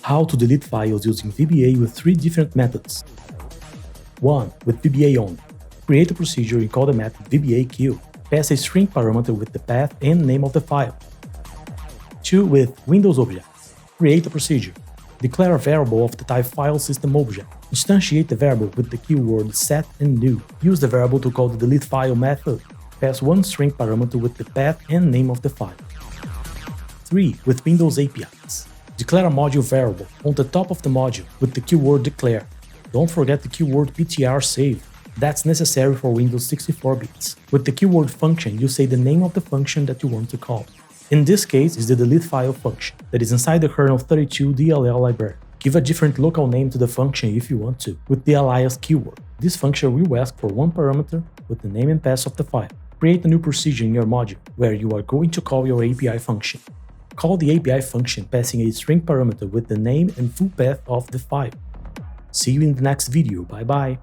How to delete files using VBA with 3 different methods. 1. With VBA only. Create a procedure and call the method VBA queue. Pass a string parameter with the path and name of the file. 2. With Windows objects. Create a procedure. Declare a variable of the type file system object. Instantiate the variable with the keyword set and new. Use the variable to call the delete file method. Pass one string parameter with the path and name of the file. 3. With Windows APIs. Declare a module variable on the top of the module with the keyword declare. Don't forget the keyword ptr save. That's necessary for Windows 64 bits. With the keyword function, you say the name of the function that you want to call. In this case, is the delete file function that is inside the kernel 32 DLL library. Give a different local name to the function if you want to, with the alias keyword. This function will ask for one parameter with the name and path of the file. Create a new procedure in your module where you are going to call your API function. Call the API function passing a string parameter with the name and full path of the file. See you in the next video, bye bye!